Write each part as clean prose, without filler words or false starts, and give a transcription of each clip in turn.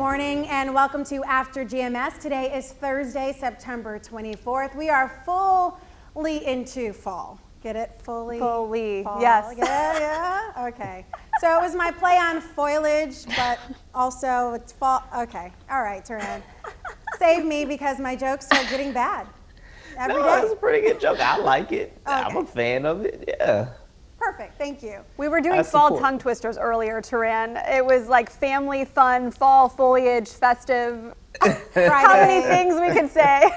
morning and welcome to After GMS. Today is Thursday, September 24th. We are fully into fall. Get it? Fully? Fully, fall. yes. Yeah? Okay. So it was my play on foliage, but also it's fall. Okay. All right, Triad. Save me because my jokes are getting bad every day. That's a pretty good joke. I like it. Okay. I'm a fan of it. Yeah. Perfect. Thank you. We were doing fall tongue twisters earlier, Taran. It was like family, fun, fall, foliage, festive. How many things we can say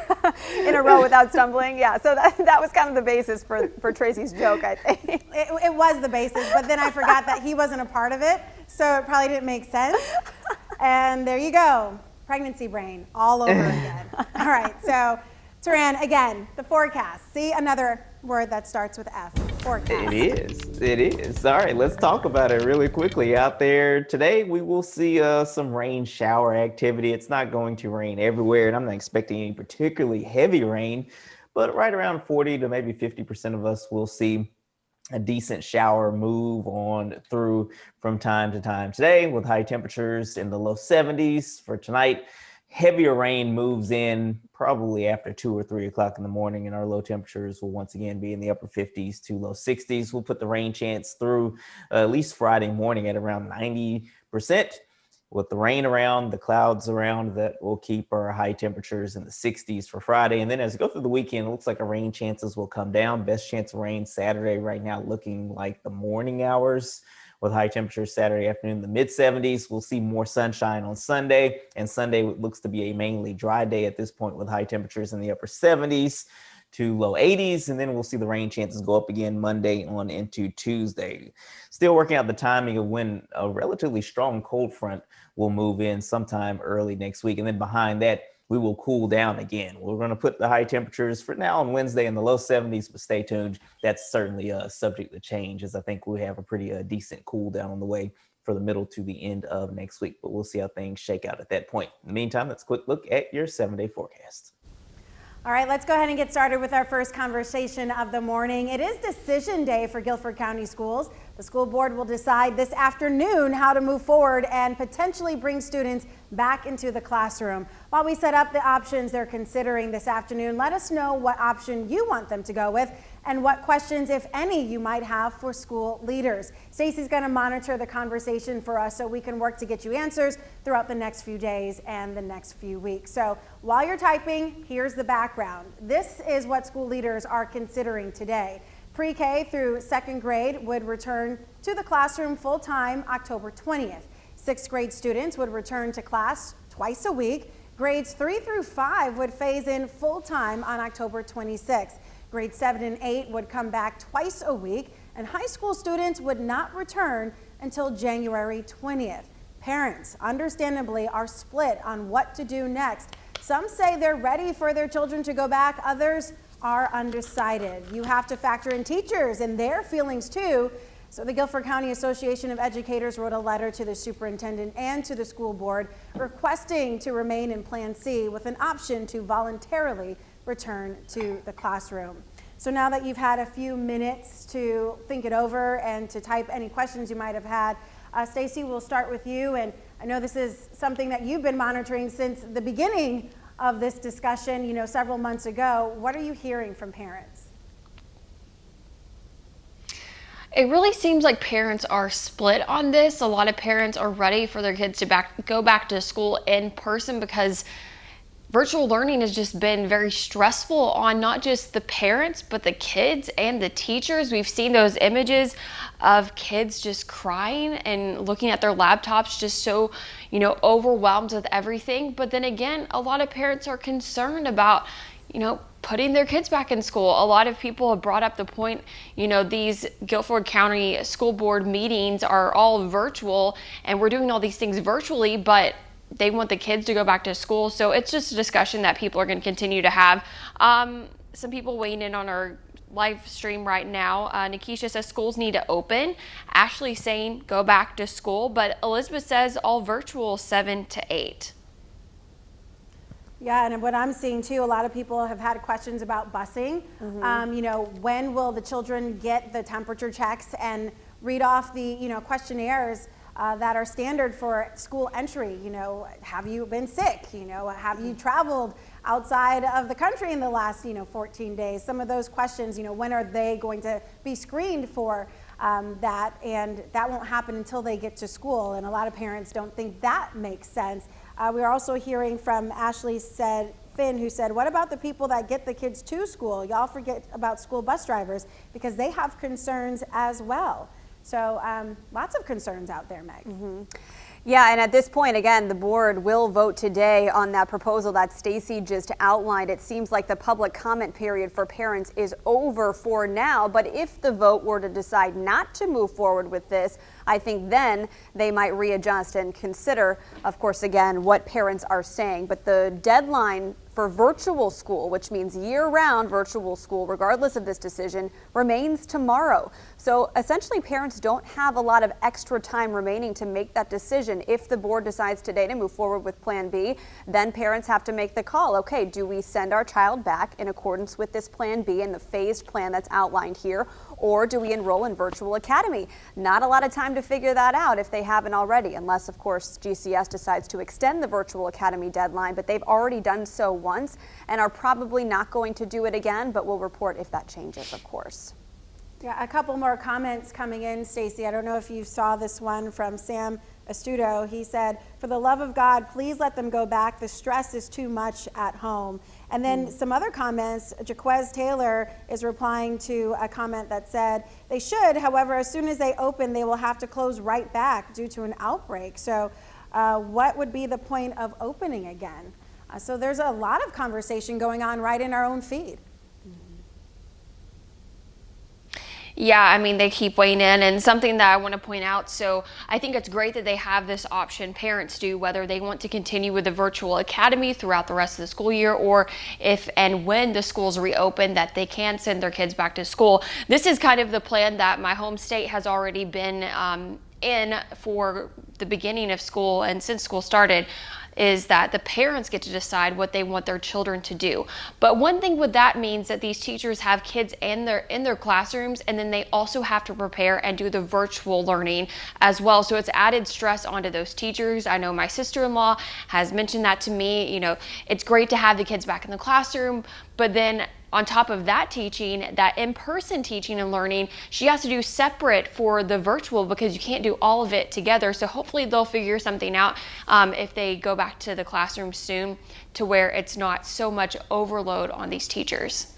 in a row without stumbling? Yeah, so that was kind of the basis for Tracy's joke, I think. It was the basis, but then I forgot that he wasn't a part of it, so it probably didn't make sense. And there you go. Pregnancy brain all over again. All right, so Taran, again, the forecast. See, another word that starts with F. Forecast. It is. All right, let's talk about it really quickly. Out there today, we will see some rain shower activity. It's not going to rain everywhere, and I'm not expecting any particularly heavy rain, but right around 40 to maybe 50% of us will see a decent shower move on through from time to time today, with high temperatures in the low 70s for tonight. Heavier rain moves in probably after 2 or 3 o'clock in the morning, and our low temperatures will once again be in the upper 50s to low 60s. We'll put the rain chance through at least Friday morning at around 90%. With the rain around, the clouds around, that will keep our high temperatures in the 60s for Friday. And then as we go through the weekend, it looks like our rain chances will come down. Best chance of rain Saturday right now looking like the morning hours, with high temperatures Saturday afternoon in the mid 70s. We'll see more sunshine on Sunday, and Sunday looks to be a mainly dry day at this point, with high temperatures in the upper 70s to low 80s, and then we'll see the rain chances go up again Monday on into Tuesday. Still working out the timing of when a relatively strong cold front will move in sometime early next week, and then behind that we will cool down again. We're going to put the high temperatures for now on Wednesday in the low 70s, but stay tuned. That's certainly subject to change, as I think we have a pretty decent cool down on the way for the middle to the end of next week, but we'll see how things shake out at that point. In the meantime, let's quick look at your 7-day forecast. All right, let's go ahead and get started with our first conversation of the morning. It is decision day for Guilford County Schools. The school board will decide this afternoon how to move forward and potentially bring students back into the classroom. While we set up the options they're considering this afternoon, let us know what option you want them to go with and what questions, if any, you might have for school leaders. Stacey's going to monitor the conversation for us so we can work to get you answers throughout the next few days and the next few weeks. So while you're typing, here's the background. This is what school leaders are considering today. Pre-K through second grade would return to the classroom full-time October 20th. Sixth grade students would return to class twice a week. Grades 3 through 5 would phase in full-time on October 26th. Grades 7 and 8 would come back twice a week, and high school students would not return until January 20th. Parents, understandably, are split on what to do next. Some say they're ready for their children to go back. Others are undecided. You have to factor in teachers and their feelings too. So the Guilford County Association of Educators wrote a letter to the superintendent and to the school board requesting to remain in Plan C with an option to voluntarily return to the classroom. So now that you've had a few minutes to think it over and to type any questions you might have had, Stacey, we'll start with you. And I know this is something that you've been monitoring since the beginning of this discussion, several months ago. What are you hearing from parents? It really seems like parents are split on this. A lot of parents are ready for their kids to go back to school in person because virtual learning has just been very stressful on not just the parents, but the kids and the teachers. We've seen those images of kids just crying and looking at their laptops, just so, overwhelmed with everything. But then again, a lot of parents are concerned about, putting their kids back in school. A lot of people have brought up the point, these Guilford County School Board meetings are all virtual and we're doing all these things virtually, but they want the kids to go back to school. So it's just a discussion that people are going to continue to have. Some people weighing in on our live stream right now. Nikisha says schools need to open. Ashley saying go back to school, but Elizabeth says all virtual 7 to 8. Yeah, and what I'm seeing too, a lot of people have had questions about busing. When will the children get the temperature checks and read off the questionnaires that are standard for school entry. You know, have you been sick? You know, have you traveled outside of the country in the last, 14 days? Some of those questions, when are they going to be screened for that? And that won't happen until they get to school. And a lot of parents don't think that makes sense. We're also hearing from Ashley Finn, who said, what about the people that get the kids to school? Y'all forget about school bus drivers because they have concerns as well. So lots of concerns out there, Meg. Mm-hmm. Yeah, and at this point, again, the board will vote today on that proposal that Stacy just outlined. It seems like the public comment period for parents is over for now, but if the vote were to decide not to move forward with this, I think then they might readjust and consider, of course, again, what parents are saying. But the deadline for virtual school, which means year-round virtual school, regardless of this decision, remains tomorrow. So essentially, parents don't have a lot of extra time remaining to make that decision. If the board decides today to move forward with Plan B, then parents have to make the call. Okay, do we send our child back in accordance with this Plan B and the phased plan that's outlined here, or do we enroll in virtual academy? Not a lot of time to figure that out if they haven't already, unless, of course, GCS decides to extend the virtual academy deadline, but they've already done so once and are probably not going to do it again, but we'll report if that changes, of course. Yeah, a couple more comments coming in, Stacy. I don't know if you saw this one from Sam Astuto. He said, for the love of God, please let them go back. The stress is too much at home. And then some other comments. Jaquez Taylor is replying to a comment that said, they should, however, as soon as they open, they will have to close right back due to an outbreak. So what would be the point of opening again? So there's a lot of conversation going on right in our own feed. Yeah, I mean, they keep weighing in, and something that I want to point out, so I think it's great that they have this option, parents do, whether they want to continue with the virtual academy throughout the rest of the school year, or if and when the schools reopen, that they can send their kids back to school. This is kind of the plan that my home state has already been in for the beginning of school, and since school started, is that the parents get to decide what they want their children to do. But one thing with that means that these teachers have kids in their classrooms, and then they also have to prepare and do the virtual learning as well. So it's added stress onto those teachers. I know my sister-in-law has mentioned that to me. It's great to have the kids back in the classroom, but then on top of that teaching, that in-person teaching and learning, she has to do separate for the virtual because you can't do all of it together. So hopefully they'll figure something out if they go back to the classroom soon, to where it's not so much overload on these teachers.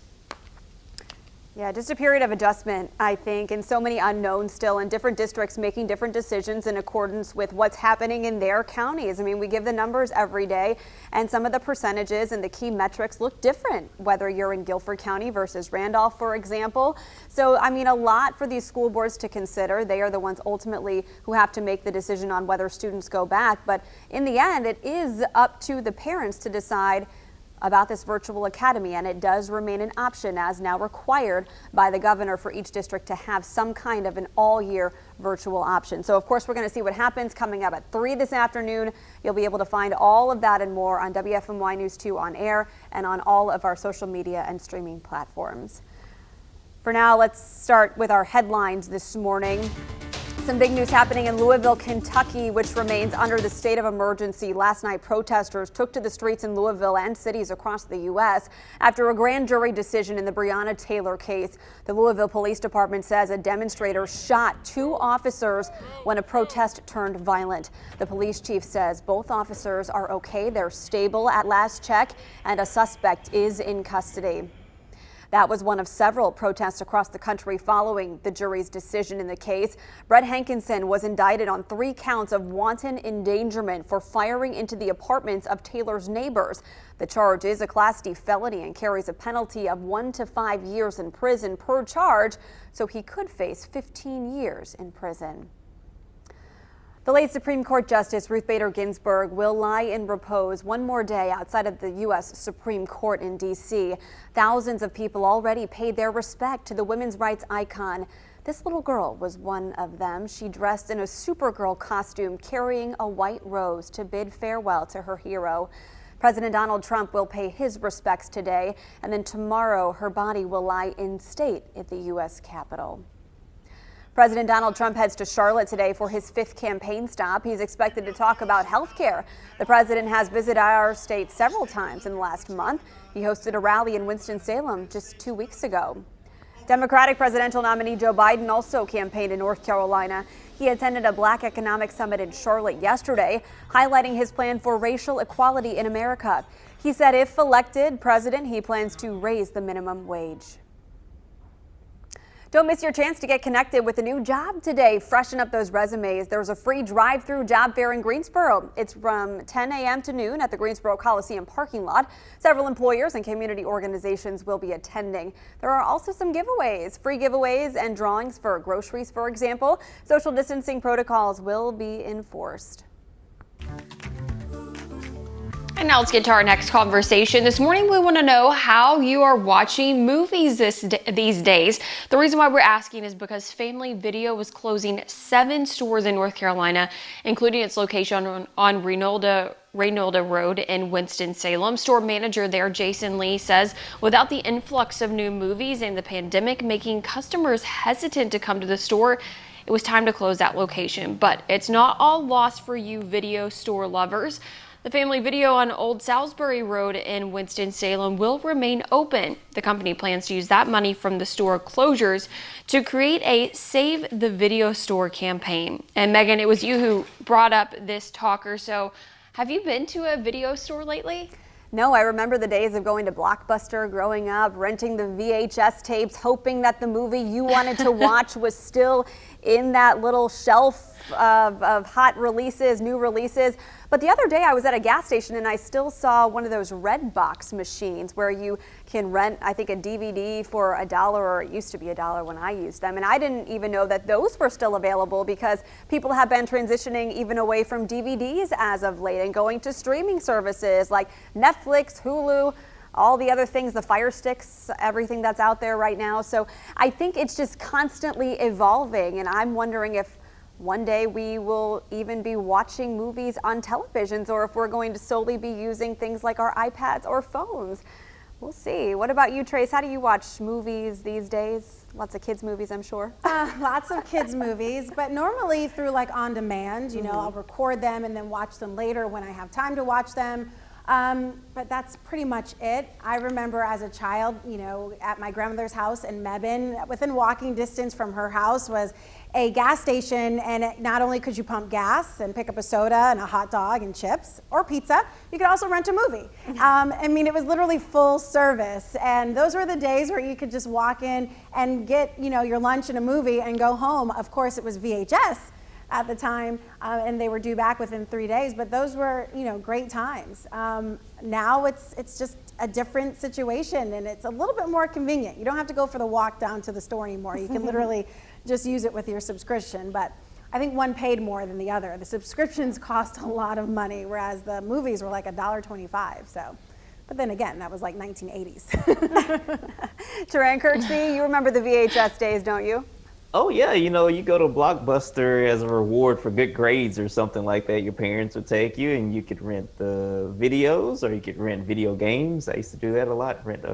Yeah, just a period of adjustment, I think, and so many unknowns still, and different districts making different decisions in accordance with what's happening in their counties. I mean, we give the numbers every day, and some of the percentages and the key metrics look different, whether you're in Guilford County versus Randolph, for example. So, I mean, a lot for these school boards to consider. They are the ones ultimately who have to make the decision on whether students go back. But in the end, it is up to the parents to decide about this virtual academy, and it does remain an option as now required by the governor for each district to have some kind of an all-year virtual option. So of course we're going to see what happens coming up at 3 this afternoon. You'll be able to find all of that and more on WFMY News 2 on air and on all of our social media and streaming platforms. For now, let's start with our headlines this morning. Some big news happening in Louisville, Kentucky, which remains under the state of emergency. Last night, protesters took to the streets in Louisville and cities across the U.S. after a grand jury decision in the Breonna Taylor case. The Louisville Police Department says a demonstrator shot 2 officers when a protest turned violent. The police chief says both officers are okay. They're stable at last check, and a suspect is in custody. That was one of several protests across the country following the jury's decision in the case. Brett Hankinson was indicted on 3 counts of wanton endangerment for firing into the apartments of Taylor's neighbors. The charge is a Class D felony and carries a penalty of 1 to 5 years in prison per charge, so he could face 15 years in prison. The late Supreme Court Justice Ruth Bader Ginsburg will lie in repose one more day outside of the U.S. Supreme Court in D.C. Thousands of people already paid their respect to the women's rights icon. This little girl was one of them. She dressed in a Supergirl costume, carrying a white rose to bid farewell to her hero. President Donald Trump will pay his respects today, and then tomorrow her body will lie in state at the U.S. Capitol. President Donald Trump heads to Charlotte today for his 5th campaign stop. He's expected to talk about health care. The president has visited our state several times in the last month. He hosted a rally in Winston-Salem just 2 weeks ago. Democratic presidential nominee Joe Biden also campaigned in North Carolina. He attended a Black Economic Summit in Charlotte yesterday, highlighting his plan for racial equality in America. He said if elected president, he plans to raise the minimum wage. Don't miss your chance to get connected with a new job today. Freshen up those resumes. There's a free drive-through job fair in Greensboro. It's from 10 a.m. to noon at the Greensboro Coliseum parking lot. Several employers and community organizations will be attending. There are also some giveaways, free giveaways and drawings for groceries, for example. Social distancing protocols will be enforced. And now let's get to our next conversation. This morning, we want to know how you are watching movies these days. The reason why we're asking is because Family Video was closing 7 stores in North Carolina, including its location on Reynolda Road in Winston-Salem. Store manager there, Jason Lee, says without the influx of new movies and the pandemic making customers hesitant to come to the store, it was time to close that location. But it's not all lost for you video store lovers. The Family Video on Old Salisbury Road in Winston-Salem will remain open. The company plans to use that money from the store closures to create a Save the Video Store campaign. And Megan, it was you who brought up this talker. So have you been to a video store lately? No, I remember the days of going to Blockbuster growing up, renting the VHS tapes, hoping that the movie you wanted to watch was still in that little shelf of hot releases, new releases. But the other day I was at a gas station and I still saw one of those red box machines where you can rent, I think, a DVD for $1, or it used to be $1 when I used them. And I didn't even know that those were still available because people have been transitioning even away from DVDs as of late and going to streaming services like Netflix, Hulu, all the other things, the Fire Sticks, everything that's out there right now. So I think it's just constantly evolving, and I'm wondering if one day we will even be watching movies on televisions, or if we're going to solely be using things like our iPads or phones. We'll see. What about you, Trace? How do you watch movies these days? Lots of kids' movies, I'm sure. Lots of kids' movies, but normally through like on demand. You know, I'll record them and then watch them later when I have time to watch them. But that's pretty much it. I remember as a child, you know, at my grandmother's house in Mebane, within walking distance from her house was a gas station, and not only could you pump gas and pick up a soda and a hot dog and chips or pizza, you could also rent a movie. I mean, it was literally full service, and those were the days where you could just walk in and get, you know, your lunch and a movie and go home. Of course, it was VHS at the time, and they were due back within 3 days, but those were, you know, great times. Now it's just a different situation, and it's a little bit more convenient. You don't have to go for the walk down to the store anymore. You can literally just use it with your subscription, but I think one paid more than the other. The subscriptions cost a lot of money, whereas the movies were like $1.25. So, but then again, that was like 1980s. Taran Kirksey, you remember the VHS days, don't you? Oh yeah, you know, you go to Blockbuster as a reward for good grades or something like that. Your parents would take you and you could rent the videos, or you could rent video games. I used to do that a lot, rent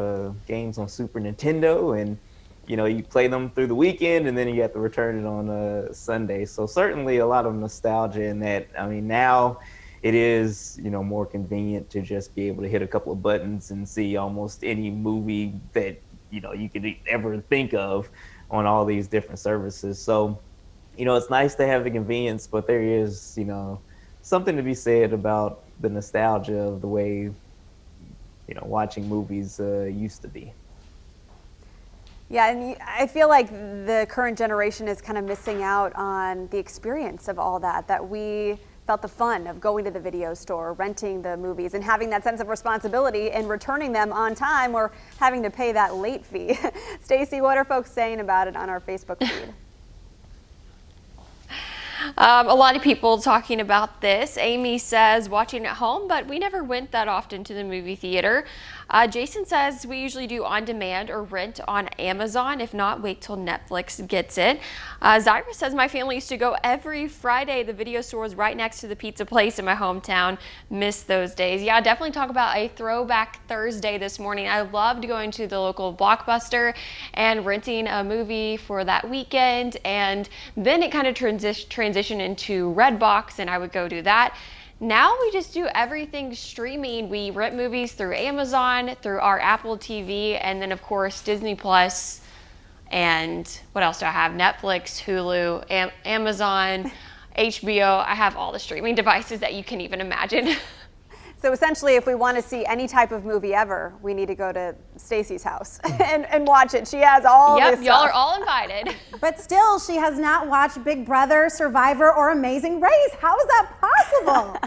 games on Super Nintendo, and you know, you play them through the weekend and then you have to return it on Sunday. So certainly a lot of nostalgia in that. I mean, now it is, you know, more convenient to just be able to hit a couple of buttons and see almost any movie that, you know, you could ever think of on all these different services. So, you know, it's nice to have the convenience, but there is, you know, something to be said about the nostalgia of the way, you know, watching movies used to be. Yeah, and I feel like the current generation is kind of missing out on the experience of all that we felt the fun of going to the video store, renting the movies, and having that sense of responsibility and returning them on time, or having to pay that late fee. Stacy, what are folks saying about it on our Facebook feed? A lot of people talking about this. Amy says watching at home, but we never went that often to the movie theater. Jason says we usually do on demand or rent on Amazon. If not, wait till Netflix gets it. Zyra says my family used to go every Friday. The video store was right next to the pizza place in my hometown. Miss those days. Yeah, definitely talk about a throwback Thursday this morning. I loved going to the local Blockbuster and renting a movie for that weekend, and then it kind of transitioned into Redbox, and I would go do that. Now we just do everything streaming. We rent movies through Amazon, through our Apple TV, and then of course Disney Plus, and what else do I have? Netflix, Hulu, Amazon, HBO. I have all the streaming devices that you can even imagine. So essentially, if we want to see any type of movie ever, we need to go to Stacy's house and watch it. She has all this stuff. Y'all are all invited. But still, she has not watched Big Brother, Survivor, or Amazing Race. How is that possible?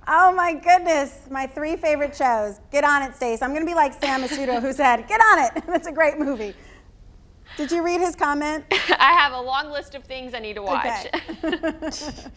Oh my goodness, my 3 favorite shows. Get on it, Stace. I'm gonna be like Sam Asuto, who said, get on it. It's a great movie. Did you read his comment? I have a long list of things I need to watch. Okay.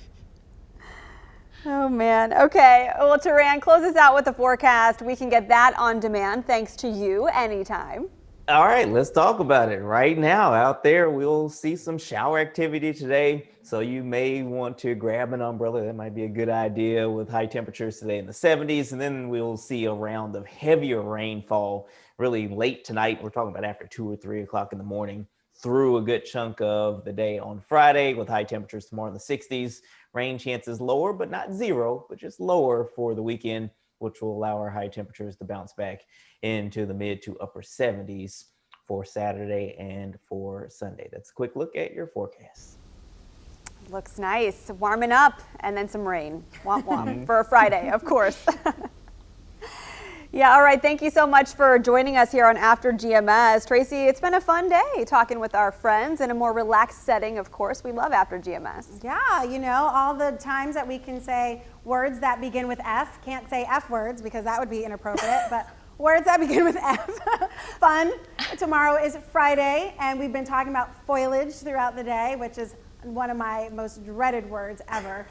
Oh man. Okay. Well, Taran, close us out with the forecast. We can get that on demand thanks to you anytime. All right, let's talk about it right now. Out there, we'll see some shower activity today. So you may want to grab an umbrella. That might be a good idea with high temperatures today in the 70s. And then we'll see a round of heavier rainfall really late tonight. We're talking about after 2 or 3 o'clock in the morning through a good chunk of the day on Friday with high temperatures tomorrow in the 60s. Rain chances lower, but not zero, but just lower for the weekend, which will allow our high temperatures to bounce back into the mid to upper 70s for Saturday and for Sunday. That's a quick look at your forecast. Looks nice. Warming up and then some rain. Womp womp for a Friday, of course. Yeah, all right. Thank you so much for joining us here on After GMS. Tracy, it's been a fun day talking with our friends in a more relaxed setting, of course. We love After GMS. Yeah, you know, all the times that we can say words that begin with F. Can't say F words because that would be inappropriate, but words that begin with F. Fun. Tomorrow is Friday, and we've been talking about foliage throughout the day, which is one of my most dreaded words ever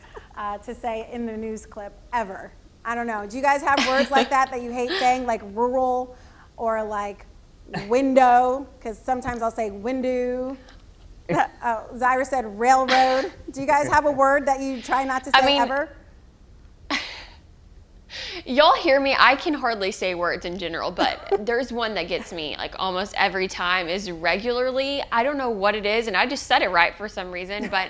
to say in the news clip ever. I don't know. Do you guys have words like that you hate saying, like rural or like window? Because sometimes I'll say window. Zyra said railroad. Do you guys have a word that you try not to say ever? Y'all hear me? I can hardly say words in general, but there's one that gets me like almost every time is regularly. I don't know what it is, and I just said it right for some reason, but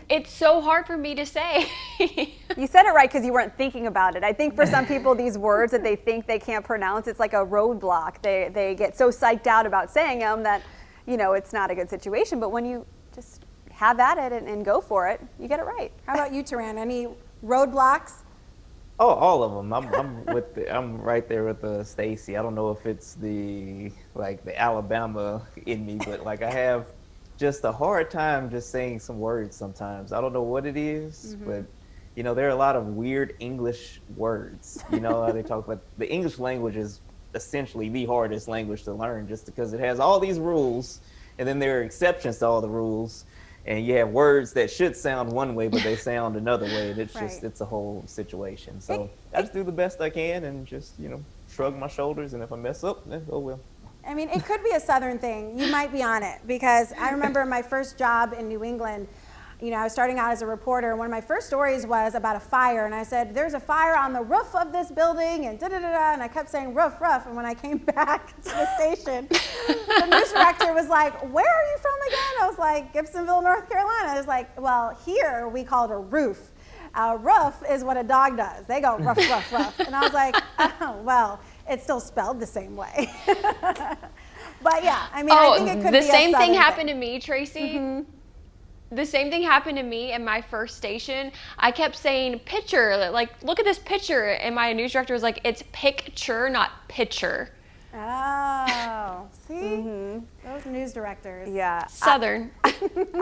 it's so hard for me to say. You said it right because you weren't thinking about it. I think for some people, these words that they think they can't pronounce, it's like a roadblock. They get so psyched out about saying them that, you know, it's not a good situation. But when you just have at it and go for it, you get it right. How about you, Taran? Any roadblocks? Oh, all of them. I'm right there with Stacy. I don't know if it's the Alabama in me, but like I have just a hard time just saying some words sometimes. I don't know what it is, but you know, there are a lot of weird English words. You know, how they talk about the English language is essentially the hardest language to learn just because it has all these rules, and then there are exceptions to all the rules. And you have words that should sound one way, but they sound another way. And it's just, it's a whole situation. So I just do the best I can and just, you know, shrug my shoulders. And if I mess up, then oh well. I mean, it could be a Southern thing. You might be on it because I remember my first job in New England, you know, I was starting out as a reporter, and one of my first stories was about a fire, and I said, there's a fire on the roof of this building, and da-da-da-da, and I kept saying roof, and when I came back to the station, the news director was like, where are you from again? I was like, Gibsonville, North Carolina. I was like, well, here we call it a roof. A roof is what a dog does. They go ruff, ruff, ruff. And I was like, oh, well, it's still spelled the same way. But yeah, I mean, I think it could be the same thing happened thing. to me, Tracy. The same thing happened to me in my first station. I kept saying picture, like, look at this picture. And my news director was like, it's picture, not pitcher. Oh, see? Those news directors. Yeah. Southern.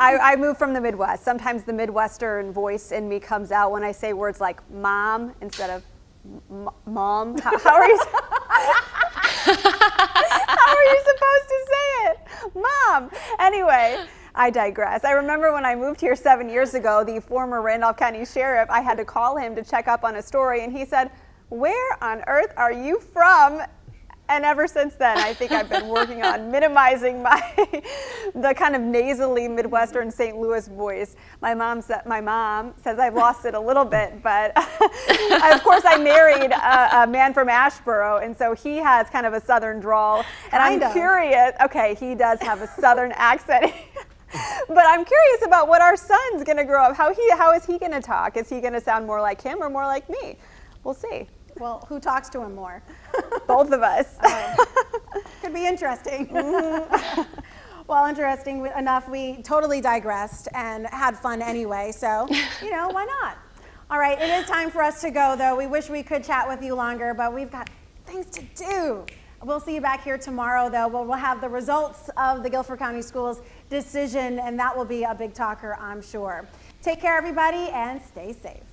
I moved from the Midwest. Sometimes the Midwestern voice in me comes out when I say words like mom instead of mom. How are you? How are you supposed to say it? Mom. Anyway. I digress. I remember when I moved here 7 years ago, the former Randolph County Sheriff, I had to call him to check up on a story, and he said, "Where on earth are you from?" And ever since then, I think I've been working on minimizing the kind of nasally Midwestern St. Louis voice. My mom says I've lost it a little bit, but of course I married a man from Asheboro, and so he has kind of a Southern drawl. And I'm curious. Okay, he does have a Southern accent. But I'm curious about what our son's going to grow up. How is he going to talk? Is he going to sound more like him or more like me? We'll see. Well, who talks to him more? Both of us. Could be interesting. Well, interesting enough, we totally digressed and had fun anyway, so, why not? All right, it is time for us to go, though. We wish we could chat with you longer, but we've got things to do. We'll see you back here tomorrow, though. We'll have the results of the Guilford County Schools decision, and that will be a big talker, I'm sure. Take care, everybody, and stay safe.